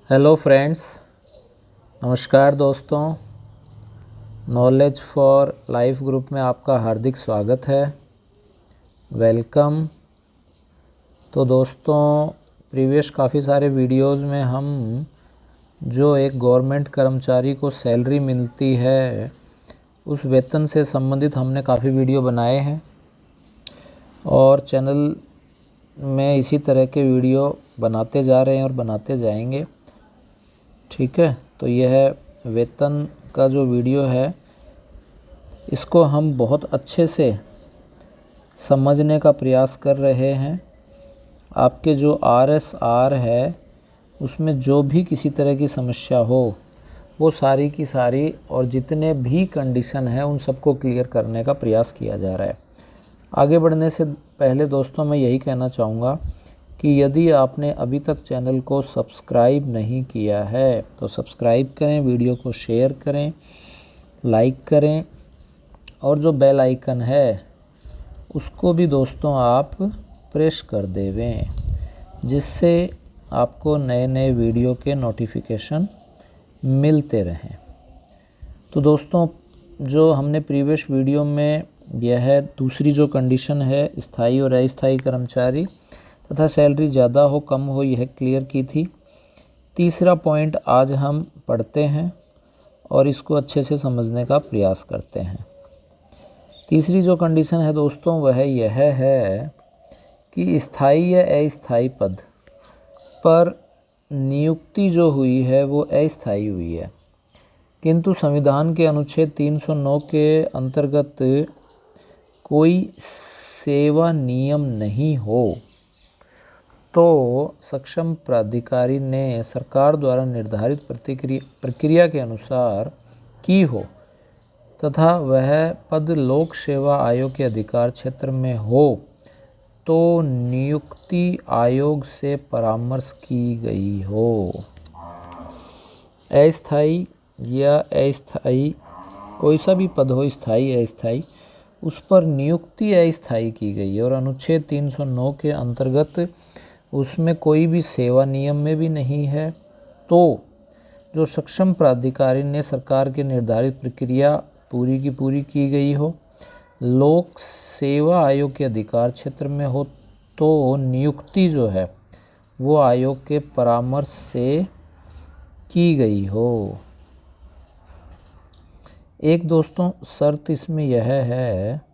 Hello friends, नमस्कार दोस्तों। Knowledge for life group में आपका हार्दिक स्वागत है। वेलकम। तो दोस्तों, प्रीवियस काफ़ी सारे वीडियोस में हम जो एक गवर्नमेंट कर्मचारी को सैलरी मिलती है उस वेतन से संबंधित हमने काफ़ी वीडियो बनाए हैं और चैनल में इसी तरह के वीडियो बनाते जा रहे हैं और बनाते जाएंगे। ठीक है, तो यह वेतन का जो वीडियो है इसको हम बहुत अच्छे से समझने का प्रयास कर रहे हैं। आपके जो RSR है उसमें जो भी किसी तरह की समस्या हो वो सारी की सारी और जितने भी कंडीशन है उन सबको क्लियर करने का प्रयास किया जा रहा है। आगे बढ़ने से पहले दोस्तों मैं यही कहना चाहूँगा कि यदि आपने अभी तक चैनल को सब्सक्राइब नहीं किया है तो सब्सक्राइब करें, वीडियो को शेयर करें, लाइक करें और जो बेल आइकन है उसको भी दोस्तों आप प्रेस कर देवें, जिससे आपको नए नए वीडियो के नोटिफिकेशन मिलते रहें। तो दोस्तों, जो हमने प्रीवियस वीडियो में यह दूसरी जो कंडीशन है स्थायी और अस्थायी कर्मचारी तथा सैलरी ज़्यादा हो कम हो यह क्लियर की थी। तीसरा पॉइंट आज हम पढ़ते हैं और इसको अच्छे से समझने का प्रयास करते हैं। तीसरी जो कंडीशन है दोस्तों वह यह है कि स्थायी या अस्थायी पद पर नियुक्ति जो हुई है वो अस्थायी हुई है, किंतु संविधान के अनुच्छेद 309 के अंतर्गत कोई सेवा नियम नहीं हो तो सक्षम प्राधिकारी ने सरकार द्वारा निर्धारित प्रक्रिया के अनुसार की हो तथा वह पद लोक सेवा आयोग के अधिकार क्षेत्र में हो तो नियुक्ति आयोग से परामर्श की गई हो। अस्थायी या अस्थायी कोई सा भी पद हो, स्थायी अस्थायी, उस पर नियुक्ति अस्थायी की गई और अनुच्छेद 309 के अंतर्गत उसमें कोई भी सेवा नियम में भी नहीं है तो जो सक्षम प्राधिकारी ने सरकार के निर्धारित प्रक्रिया पूरी की पूरी की गई हो, लोक सेवा आयोग के अधिकार क्षेत्र में हो तो नियुक्ति जो है वो आयोग के परामर्श से की गई हो। एक दोस्तों शर्त इसमें यह है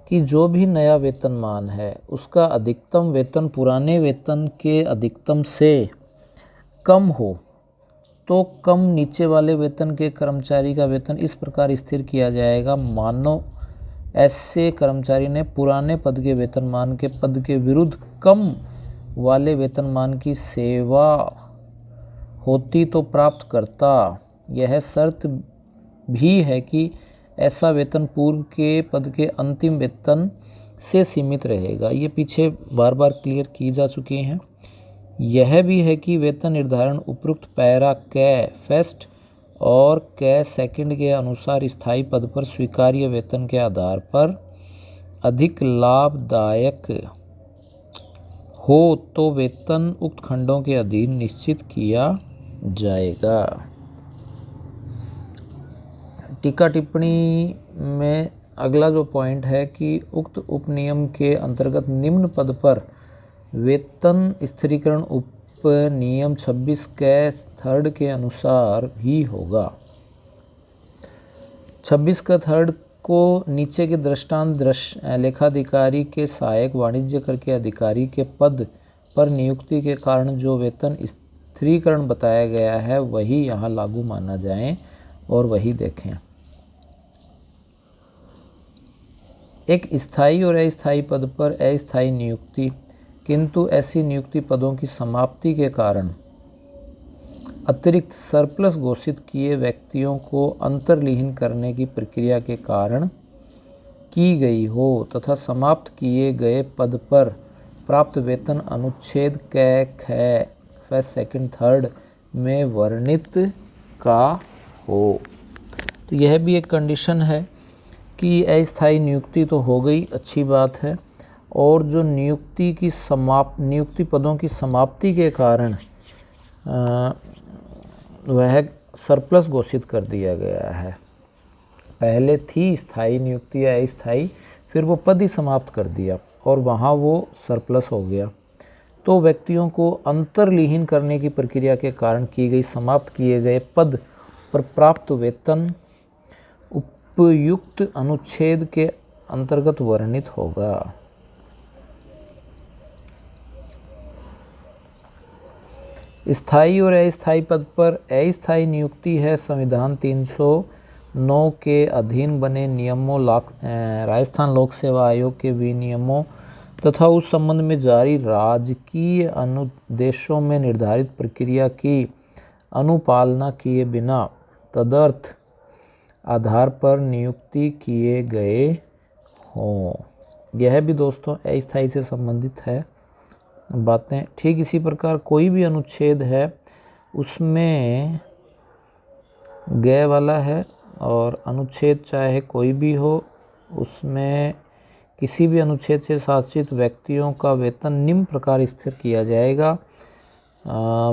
कि जो भी नया वेतनमान है उसका अधिकतम वेतन पुराने वेतन के अधिकतम से कम हो तो कम नीचे वाले वेतन के कर्मचारी का वेतन इस प्रकार स्थिर किया जाएगा मानो ऐसे कर्मचारी ने पुराने पद के वेतनमान के पद के विरुद्ध कम वाले वेतनमान की सेवा होती तो प्राप्त करता। यह शर्त भी है कि ऐसा वेतन पूर्व के पद के अंतिम वेतन से सीमित रहेगा। ये पीछे बार बार क्लियर की जा चुकी हैं। यह भी है कि वेतन निर्धारण उपरोक्त पैरा कै फर्स्ट और कै सेकंड के अनुसार स्थायी पद पर स्वीकार्य वेतन के आधार पर अधिक लाभदायक हो तो वेतन उक्त खंडों के अधीन निश्चित किया जाएगा। टीका टिप्पणी में अगला जो पॉइंट है कि उक्त उपनियम के अंतर्गत निम्न पद पर वेतन स्थिरीकरण उपनियम 26 के थर्ड के अनुसार ही होगा। 26 का थर्ड को नीचे के दृष्टांत लेखाधिकारी के सहायक वाणिज्य कर के अधिकारी के पद पर नियुक्ति के कारण जो वेतन स्थिरीकरण बताया गया है वही यहाँ लागू माना जाए और वही देखें। एक स्थायी और अस्थायी पद पर अस्थायी नियुक्ति, किंतु ऐसी नियुक्ति पदों की समाप्ति के कारण अतिरिक्त सरप्लस घोषित किए व्यक्तियों को अंतर्लीन करने की प्रक्रिया के कारण की गई हो तथा समाप्त किए गए पद पर प्राप्त वेतन अनुच्छेद कै ख फर्स्ट सेकंड थर्ड में वर्णित का हो। तो यह भी एक कंडीशन है कि अस्थायी नियुक्ति तो हो गई, अच्छी बात है, और जो नियुक्ति पदों की समाप्ति के कारण वह सरप्लस घोषित कर दिया गया है। पहले थी स्थायी नियुक्ति या अस्थायी, फिर वो पद ही समाप्त कर दिया और वहाँ वो सरप्लस हो गया। तो व्यक्तियों को अंतर्लीन करने की प्रक्रिया के कारण की गई समाप्त किए गए पद पर प्राप्त वेतन उपयुक्त अनुच्छेद के अंतर्गत वर्णित होगा। स्थायी और अस्थायी पद पर अस्थायी नियुक्ति है संविधान 309 के अधीन बने नियमों, राजस्थान लोक सेवा आयोग के विनियमों तथा उस संबंध में जारी राजकीय अनुदेशों में निर्धारित प्रक्रिया की अनुपालना किए बिना तदर्थ आधार पर नियुक्ति किए गए हों। यह भी दोस्तों अस्थायी से संबंधित है बातें। ठीक इसी प्रकार कोई भी अनुच्छेद है उसमें गए वाला है, और अनुच्छेद चाहे कोई भी हो उसमें किसी भी अनुच्छेद से शासित व्यक्तियों का वेतन निम्न प्रकार स्थिर किया जाएगा।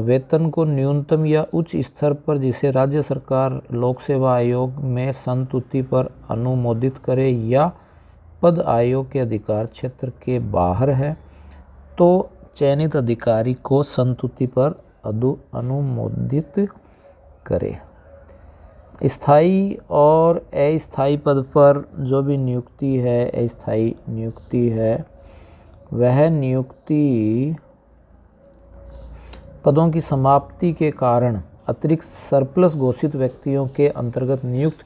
वेतन को न्यूनतम या उच्च स्तर पर जिसे राज्य सरकार लोक सेवा आयोग में संतुति पर अनुमोदित करे या पद आयोग के अधिकार क्षेत्र के बाहर है तो चयनित अधिकारी को संतुति पर अनुमोदित करे। स्थायी और अस्थायी पद पर जो भी नियुक्ति है, अस्थायी नियुक्ति है, वह नियुक्ति पदों की समाप्ति के कारण अतिरिक्त सरप्लस घोषित व्यक्तियों के अंतर्गत नियुक्त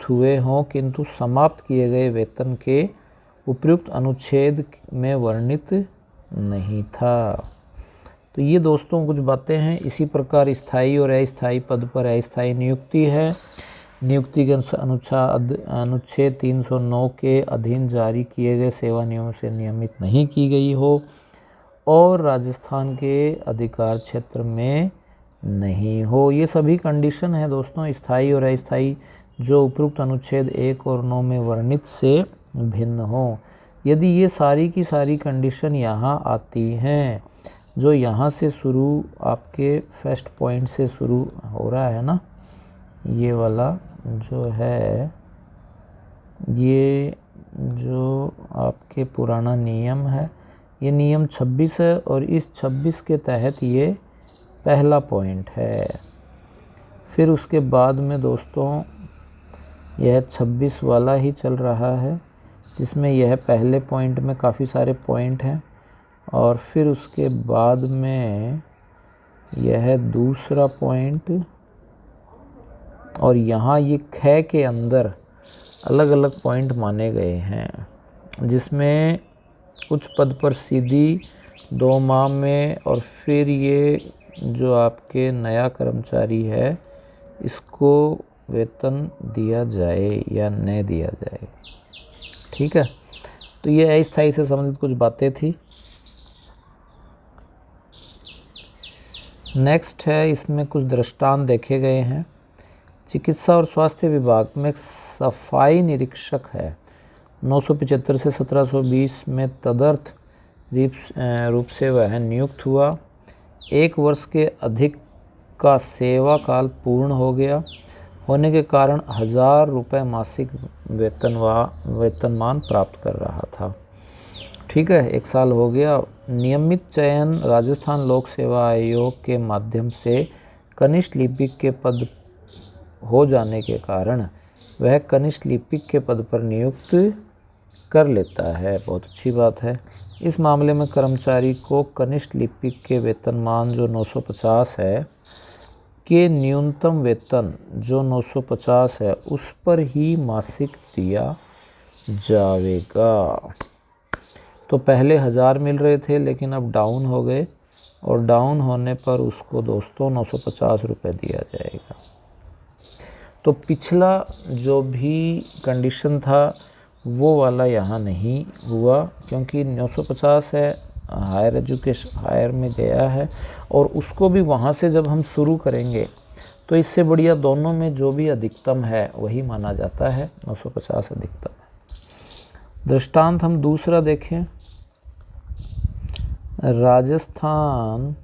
हुए हों, किंतु समाप्त किए गए वेतन के उपयुक्त अनुच्छेद में वर्णित नहीं था। तो ये दोस्तों कुछ बातें हैं। इसी प्रकार स्थायी और अस्थायी पद पर अस्थायी नियुक्ति है। नियुक्ति के अनुच्छेद 309 के अधीन जारी किए गए सेवा नियमों से नियमित नहीं की गई हो और राजस्थान के अधिकार क्षेत्र में नहीं हो। ये सभी कंडीशन है दोस्तों स्थायी और अस्थायी जो उपयुक्त अनुच्छेद 1 और 9 में वर्णित से भिन्न हो। यदि ये सारी की सारी कंडीशन यहाँ आती हैं, जो यहाँ से शुरू आपके फर्स्ट पॉइंट से शुरू हो रहा है ना, ये वाला जो है, ये जो आपके पुराना नियम है, ये नियम 26 है और इस 26 के तहत ये पहला पॉइंट है। फिर उसके बाद में दोस्तों यह 26 वाला ही चल रहा है जिसमें यह पहले पॉइंट में काफ़ी सारे पॉइंट हैं, और फिर उसके बाद में यह दूसरा पॉइंट, और यहाँ ये ख के अंदर अलग अलग पॉइंट माने गए हैं जिसमें कुछ पद पर सीधी 2 माह में, और फिर ये जो आपके नया कर्मचारी है इसको वेतन दिया जाए या न दिया जाए। ठीक है, तो ये अस्थायी से संबंधित कुछ बातें थी। नेक्स्ट है, इसमें कुछ दृष्टांत देखे गए हैं। चिकित्सा और स्वास्थ्य विभाग में एक सफाई निरीक्षक है। 975 से 1720 में तदर्थ रूप से वह नियुक्त हुआ। 1 वर्ष के अधिक का सेवा काल पूर्ण हो गया होने के कारण 1000 रुपये मासिक वेतनमान प्राप्त कर रहा था। ठीक है, 1 साल हो गया। नियमित चयन राजस्थान लोक सेवा आयोग के माध्यम से कनिष्ठ लिपिक के पद हो जाने के कारण वह कनिष्ठ लिपिक के पद पर नियुक्त कर लेता है। बहुत अच्छी बात है। इस मामले में कर्मचारी को कनिष्ठ लिपिक के वेतनमान जो 950 है के न्यूनतम वेतन जो 950 है उस पर ही मासिक दिया जाएगा। तो पहले 1000 मिल रहे थे लेकिन अब डाउन हो गए, और डाउन होने पर उसको दोस्तों 950 रुपये दिया जाएगा। तो पिछला जो भी कंडीशन था वो वाला यहाँ नहीं हुआ, क्योंकि 950 है, हायर एजुकेशन हायर में गया है, और उसको भी वहाँ से जब हम शुरू करेंगे तो इससे बढ़िया दोनों में जो भी अधिकतम है वही माना जाता है। 950 अधिकतम है। दृष्टांत हम दूसरा देखें। राजस्थान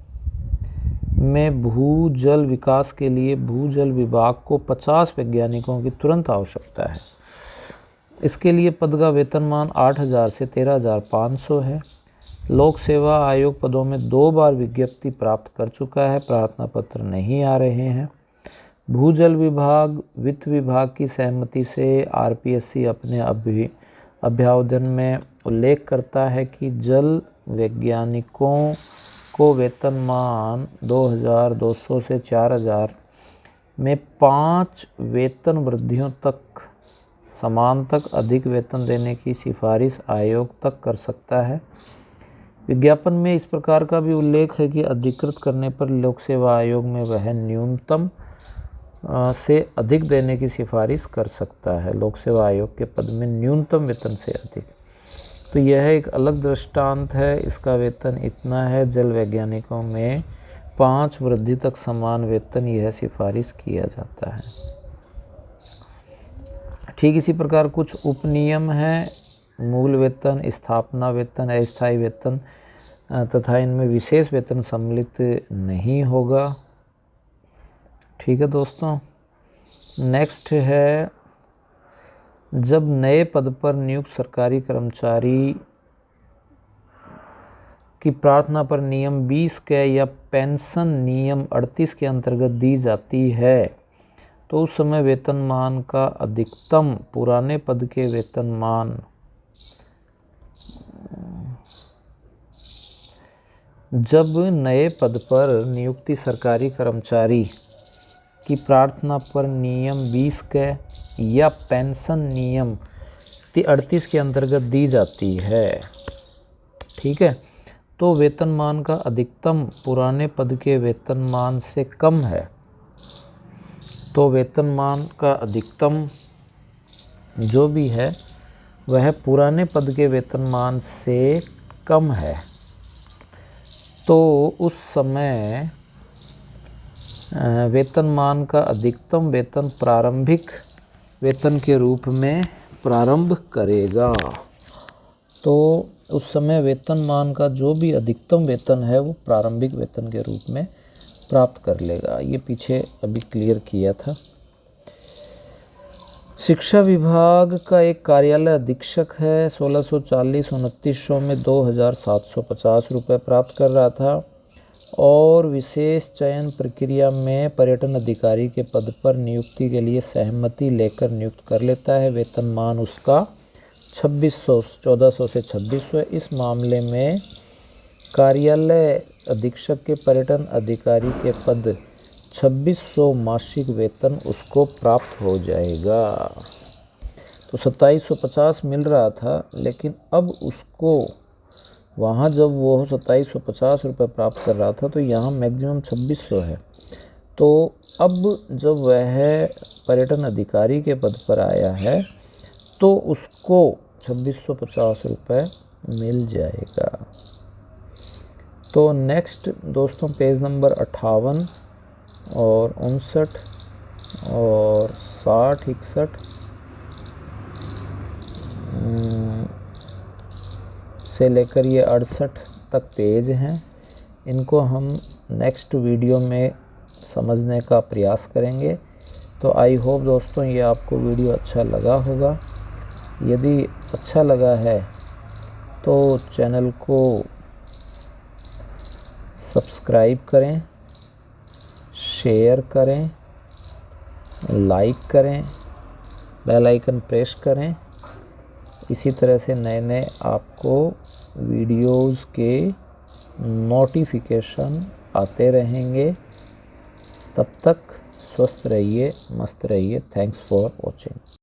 में भूजल विकास के लिए भूजल विभाग को 50 वैज्ञानिकों की तुरंत आवश्यकता है। इसके लिए पद का वेतनमान 8,000 से 13,500 है। लोक सेवा आयोग पदों में 2 बार विज्ञप्ति प्राप्त कर चुका है, प्रार्थना पत्र नहीं आ रहे हैं। भूजल विभाग वित्त विभाग की सहमति से आरपीएससी अपने अभ्यावेदन में उल्लेख करता है कि जल वैज्ञानिकों को वेतनमान 2,200 से 4,000 में 5 वेतन वृद्धियों तक समान तक अधिक वेतन देने की सिफारिश आयोग तक कर सकता है। विज्ञापन में इस प्रकार का भी उल्लेख है कि अधिकृत करने पर लोक सेवा आयोग में वह न्यूनतम से अधिक देने की सिफारिश कर सकता है। लोक सेवा आयोग के पद में न्यूनतम वेतन से अधिक, तो यह एक अलग दृष्टांत है। इसका वेतन इतना है, जल वैज्ञानिकों में 5 वृद्धि तक समान वेतन यह सिफारिश किया जाता है। ठीक इसी प्रकार कुछ उपनियम हैं। मूल वेतन, स्थापना वेतन, अस्थायी वेतन तथा इनमें विशेष वेतन सम्मिलित नहीं होगा। ठीक है दोस्तों। नेक्स्ट है, जब नए पद पर नियुक्त सरकारी कर्मचारी की प्रार्थना पर नियम 20 के या पेंशन नियम 38 के अंतर्गत दी जाती है तो उस समय वेतनमान का अधिकतम पुराने पद के वेतनमान जब नए पद पर नियुक्ति सरकारी कर्मचारी की प्रार्थना पर नियम 20 के या पेंशन नियम 38 के अंतर्गत दी जाती है, ठीक है, तो वेतनमान का अधिकतम पुराने पद के वेतनमान से कम है। तो वेतनमान का अधिकतम जो भी है वह पुराने पद के वेतनमान से कम है, तो उस समय वेतनमान का अधिकतम वेतन प्रारंभिक वेतन के रूप में प्रारंभ करेगा। तो उस समय वेतनमान का जो भी अधिकतम वेतन है वो प्रारंभिक वेतन के रूप में प्राप्त कर लेगा। ये पीछे अभी क्लियर किया था। शिक्षा विभाग का एक कार्यालय अधीक्षक है, 1640-2900 में 2,750 रुपये प्राप्त कर रहा था और विशेष चयन प्रक्रिया में पर्यटन अधिकारी के पद पर नियुक्ति के लिए सहमति लेकर नियुक्त कर लेता है। वेतनमान उसका 1400 से 2600 है। इस मामले में कार्यालय अधीक्षक के पर्यटन अधिकारी के पद 2600 मासिक वेतन उसको प्राप्त हो जाएगा। तो 2750 मिल रहा था, लेकिन अब उसको वहाँ जब वो 2750 रुपये प्राप्त कर रहा था तो यहाँ मैक्सिमम 2600 है। तो अब जब वह पर्यटन अधिकारी के पद पर आया है तो उसको 2650 रुपये मिल जाएगा। तो नेक्स्ट दोस्तों पेज नंबर 58 और 59 और 60, 61 से लेकर ये 68 तक पेज हैं। इनको हम नेक्स्ट वीडियो में समझने का प्रयास करेंगे। तो आई होप दोस्तों ये आपको वीडियो अच्छा लगा होगा। यदि अच्छा लगा है तो चैनल को सब्सक्राइब करें, शेयर करें, लाइक करें, बेल आइकन प्रेस करें। इसी तरह से नए नए आपको वीडियोज़ के नोटिफिकेशन आते रहेंगे। तब तक स्वस्थ रहिए, मस्त रहिए। Thanks for watching.